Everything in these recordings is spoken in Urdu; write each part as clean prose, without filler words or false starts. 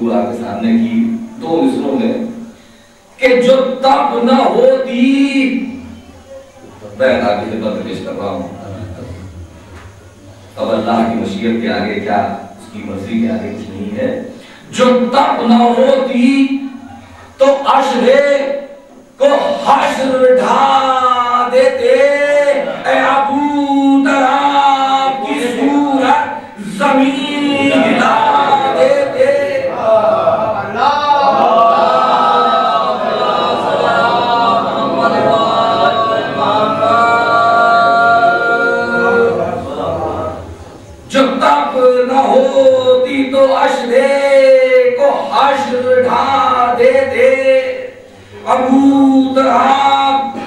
گفتگو آپ کے سامنے کی 2 مصروں میں کہ جو تب نہ ہوتی، میں آپ کی خدمت پیش کر رہا ہوں، اب اللہ کی مشیت کے آگے کیا، اس کی مرضی کے آگے کچھ نہیں ہے. جو تب نہ ہوتی تو عشرے کو حشر ڈھا دیتے، اے ابو تراب کی صورت زمین ہلا دیتے. جو تب نہ ہوتی تو عشرے کو حشر ڈھا دیتے، ابو تراب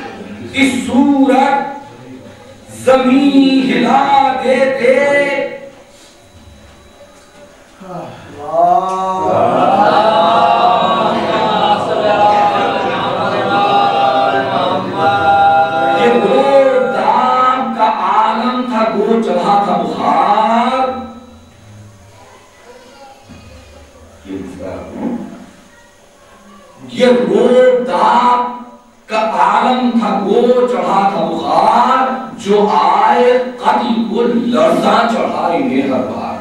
کی صورت زمین ہلا دیتے. یہ وہ دام کا عالم تھا، گو چڑھا تھا بخار. یہ وہ دام کا عالم تھا، گو چڑھا تھا بخار، جو آئے قتل کو لرزاں چڑھا انہیں ہر بار.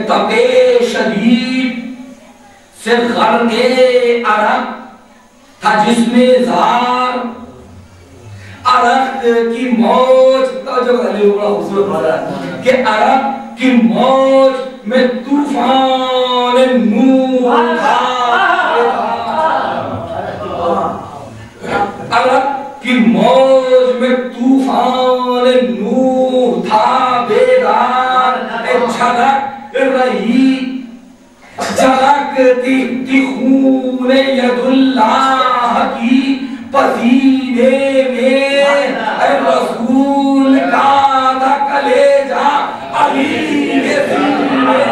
تپے شدید سے غرقے عرق تھا جس میں زار، عرق کی موج، جو بڑا خوبصورت بڑا ہے کہ عرق کی موج میں طوفان نوح تھا. عرق کی موج میں طوفان نوح تھا بیدار. جھلک رہی جھلکتی تھی خون ید اللہ کی پسینے میں، اے رسول کا تھا کلیجہ علی کے سینے میں.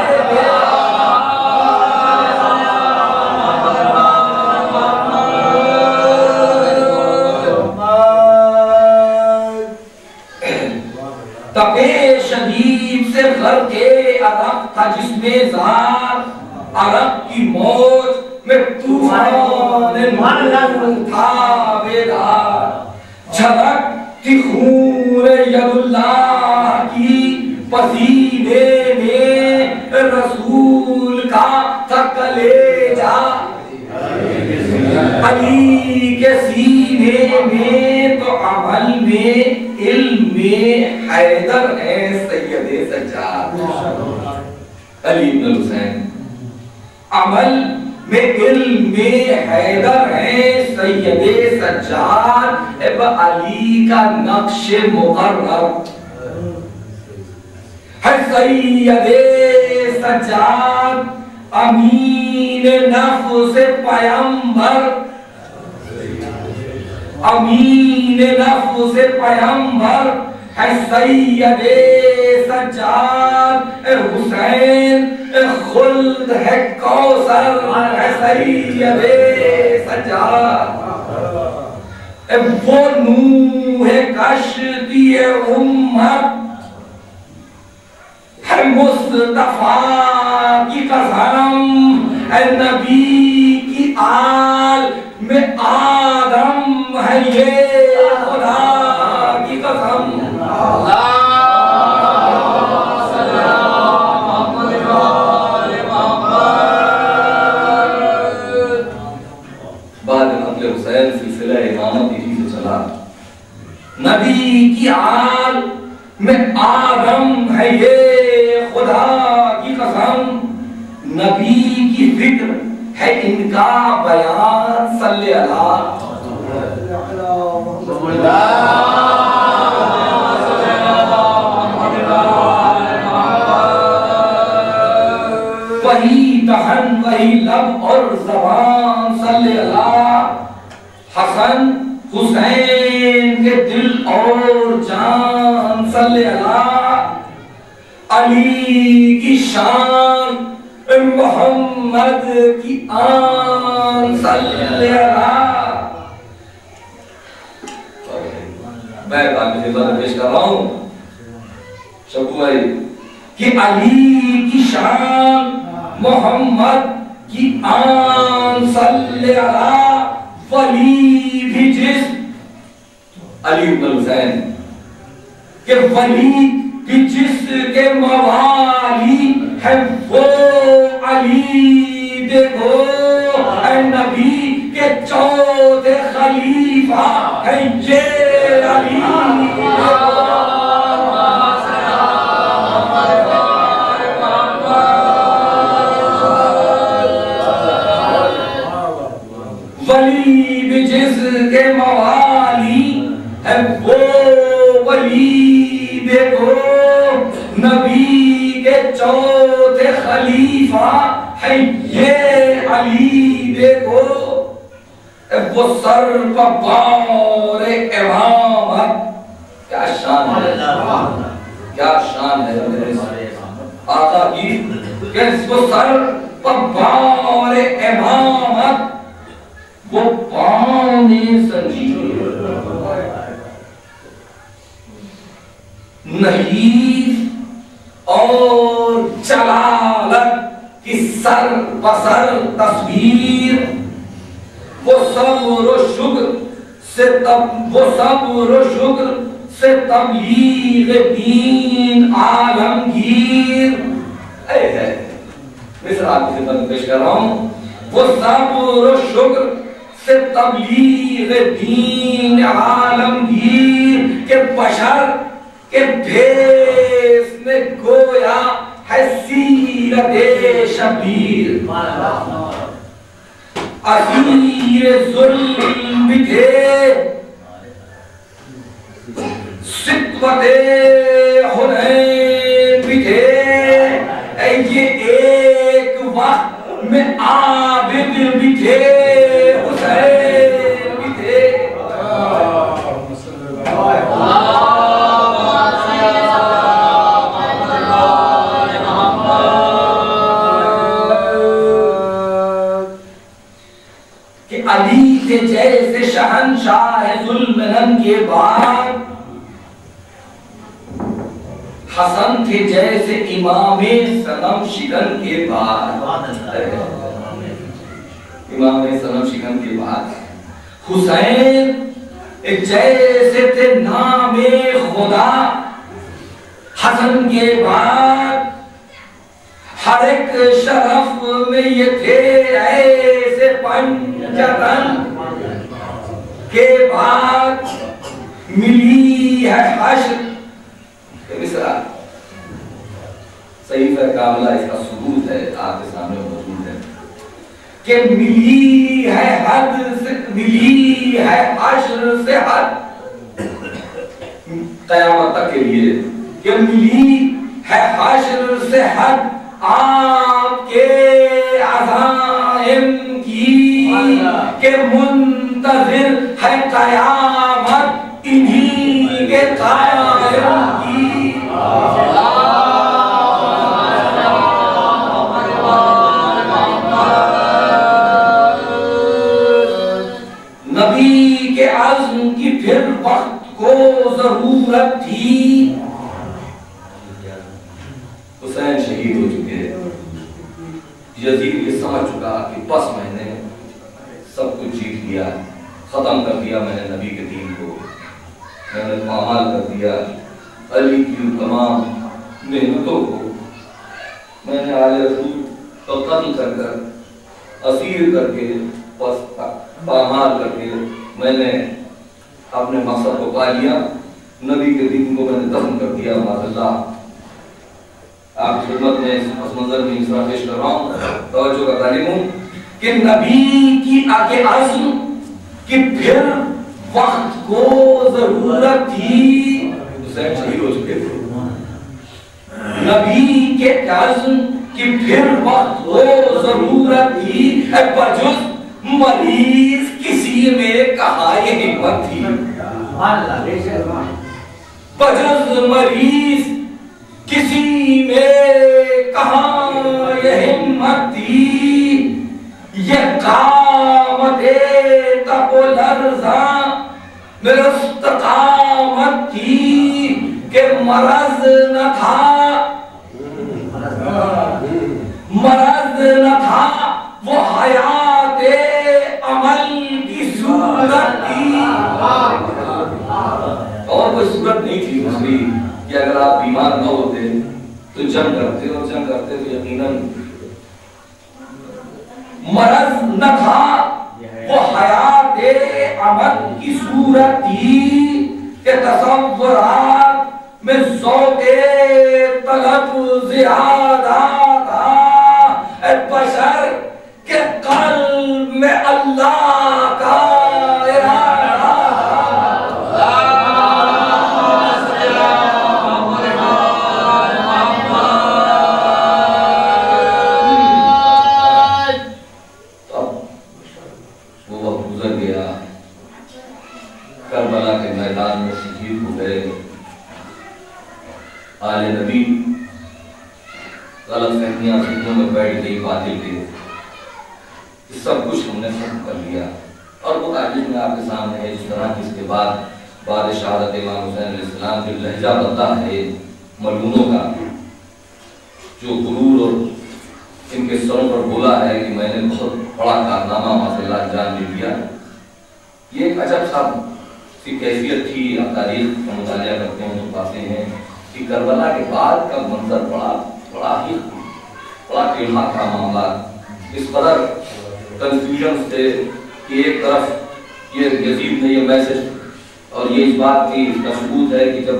تپے شدید سے غرقے عرق تھا جس میں زار، عرق کی موج میں طوفان نوح تھا بیدار. جھلکتی خون ید اللہ کی پسینے میں، رسول کا تھا کلیجہ علی کے سینے میں. تو عمل میں علم میں حیدر ہے سید سجاد، علی بن الحسین. عمل میں علم میں حیدر ہے سید سجاد، اب علی کا نقش مقرر ہے سید سجاد. امین نفس پیمبر، امین نفس پیمبر ہے سید سجاد. حسین خلد ہے کوثر ہے سید سجاد. وہ نوح کشتی امت ہے مصطفیٰ کی قسم، اے نبی کی آل میں آدم ہے یہ خدا کی قسم. بعد نقل حسین سلسلہ امامت اسی سے چلا. نبی کی آل میں آدم ہے یہ خدا کی قسم. نبی کی فکر ہے ان کا بیان، صلی اللہ وہی دہن وہی لب اور زبان، صلی اللہ. حسن حسین کے دل اور جان، صلی اللہ. علی کی شان محمد کی آن، صلی اللہ. میں آپ کی خدمت پیش کر رہا ہوں شبو بھائی کہ علی کی شان محمد کی آن صلی اللہ ولی بھی جس علی بن حسین کہ ولی بھی جس کے موالی ہے وہ علی دیکھو اے نبی کے چوتھے خلیفہ ہے یہ علی ولی بھی جس کے موالی ہے وہ ولی دیکھو نبی کے چوتھے خلیفہ ہے یہ علی دیکھو وہ سر پہ بار امامت کیا شان ہے کیا شان ہے میرے آقا کی کہ وہ سر پہ بار امامت وہ پانے سنجیر نحیف اور جلالت کی سر بسر تصویر وہ صبر و شکر سے تبلیغ دین عالمگیر مصر آپ کی خدمت پیش کر رہا ہوں وہ صبر و شکر سے تبلیغ دین عالمگیر کے بشر کے بھیس میں گویا ہے سیرت شبیر اسیر ظلم بھی تھے سطوت حنین بھی تھے یہ ایک وقت میں عابد بھی تھے حسین بھی تھے کہ علی کے جیسے شہنشاہ ظلم کے بعد حسن تھے جیسے امام صنم شکن کے بعد امام صنم شکن کے بعد حسین جیسے تھے نام خدا حسن کے بعد ہر ایک شرف میں یہ تھے ایسے پنجتن کے بعد ملی ہے حشر مصرع صحیفہ کاملہ اس کا ثبوت ہے آپ کے سامنے موجود ہے کہ ملی ہے حد سے ملی ہے حشر سے حد قیامت تک کے لیے کہ ملی ہے حشر سے حد آپ کے عزائم کی کہ منتظر ہے قیامت انہی کے قائم کی نبی کے عزم کی پھر وقت کو ضرورت تھی حسین شہید ہو چکے یزید یہ سمجھ چکا کہ بس میں نے سب کچھ جیت لیا ختم کر دیا میں نے نبی کے دین کو میں نے پامال کر دیا علی کی تمام محنتوں کو میں نے آل رسول کو قتل کر کر اسیر کر کے پامال کر کے میں نے اپنے مقصد کو پا لیا نبی کے دین کو میں نے دفن کر دیا معاذ اللہ آپ کی خدمت میں اس پس منظر میں مصرع پیش کر رہا ہوں توجہ کا طالب ہوں کہ نبی کی آگے عزم کہ پھر وقت کو ضرورت تھی حسین شہید ہو چکے تھے نبی کے عزم کہ پھر وقت کو ضرورت تھی بجز مریض کسی میں کہاں یہ حکمت تھی بجز مریض کسی میں کہاں یہ ہمت تھی یہ قامت تب و لرزاں میں استقامت تھی کہ مرض نہ تھا مرض تو جنگ کرتے اور جنگ کرتے تو یقیناً مرض نہ تھا، وہ حیات عمل کی صورت تھی کہ تصورات میں ذوق طلب زیادہ تھا، اے بشر کے قلب میں اللہ کا ارادہ کربلا کے میدان میں شہید ہو گئے۔ آل نبی غلط فہمیاں ذہنوں میں بیٹھ گئی باطل کے، سب کچھ ہم نے ختم کر لیا، اور وہ تاریخ میں آپ کے سامنے ہے جس طرح کی اس کے بعد شہادت امام حسین علیہ السلام جو لہجہ بدلا ہے ملعونوں کا، جو غرور اور ان کے سروں پر بولا ہے کہ میں نے بہت بڑا کارنامہ وہاں سے اللہ جان لے لیا، یہ ایک عجب سا کی کیفیت تھی۔ آپ تاریخ کا مطالعہ کرتے ہیں تو پاتے ہیں کہ کربلا کے بعد کا منظر بڑا ٹیڑھا تھا معاملہ، اس قدر کنفیوژن تھے کہ ایک طرف یہ یزید نے یہ میسج اور یہ اس بات کی اس کا ثبوت ہے کہ جب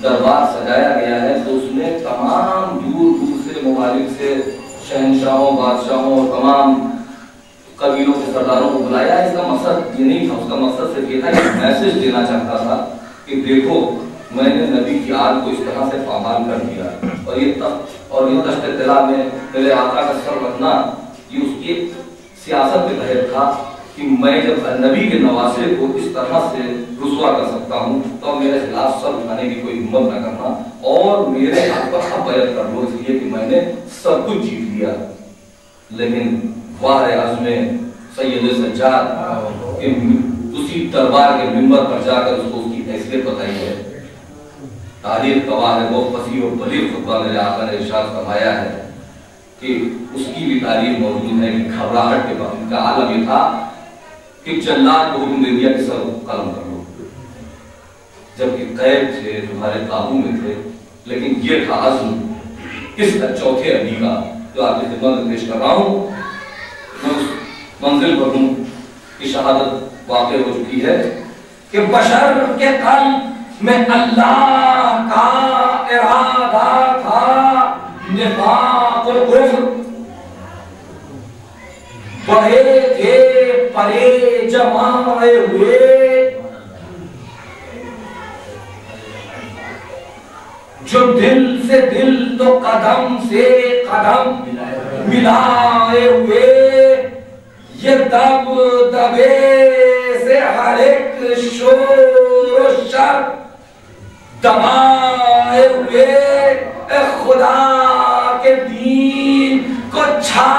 دربار سجایا گیا ہے تو اس نے تمام دور دور سے ممالک سے شہنشاہوں، بادشاہوں اور تمام قبیلوں کے سرداروں کو بلایا۔ اس کا مقصد یہ نہیں تھا، اس کا مقصد صرف یہ تھا کہ میسج دینا چاہتا تھا کہ دیکھو میں نے نبی کی آل کو اس طرح سے پامال کر دیا، اور یہ تشت اطلاع میں میرے آقا کا سر رکھنا یہ اس کی سیاست کے تحت تھا کہ میں جب نبی کے نواسے کو اس طرح سے رسوا کر سکتا ہوں تو میرے خلاف سر اٹھانے کی کوئی ہمت نہ کرنا، اور میرے ہاتھ پر اب بیعت کر لو، اس لیے کہ میں نے سب کچھ جیت لیا۔ لیکن واہ عزم سید سجاد کہ اسی دربار کے منبر پر جا کر اس کو اس کی حیثیت بتائی ہے۔ تاریخ گواہ ہے، بہت فصیح و بلیغ خطبہ میرے آقا نے ارشاد فرمایا ہے کہ اس کی بھی تاریخ موجود ہے کہ گھبراہٹ کے بعد کا عالم یہ تھا کہ جلاد کو حکم دے دیا کہ سر قلم کر لو، جبکہ قید تھے، تمہارے قابو میں تھے، لیکن یہ تھا عزم اس چوتھے علی کا جو آپ کی خدمت میں پیش کر رہا ہوں۔ میں اس منزل پر ہوں کہ شہادت واقع ہو چکی ہے کہ بشر کے قلب میں اللہ کا ارادہ تھا، نفاق و کفر بڑھے تھے پرے جمائے ہوئے، جو دل سے دل تو قدم سے قدم ملائے ہوئے، یہ دب دبے سے ہر ایک شور و شر دبائے ہوئے، اے خدا کے دین کو چھا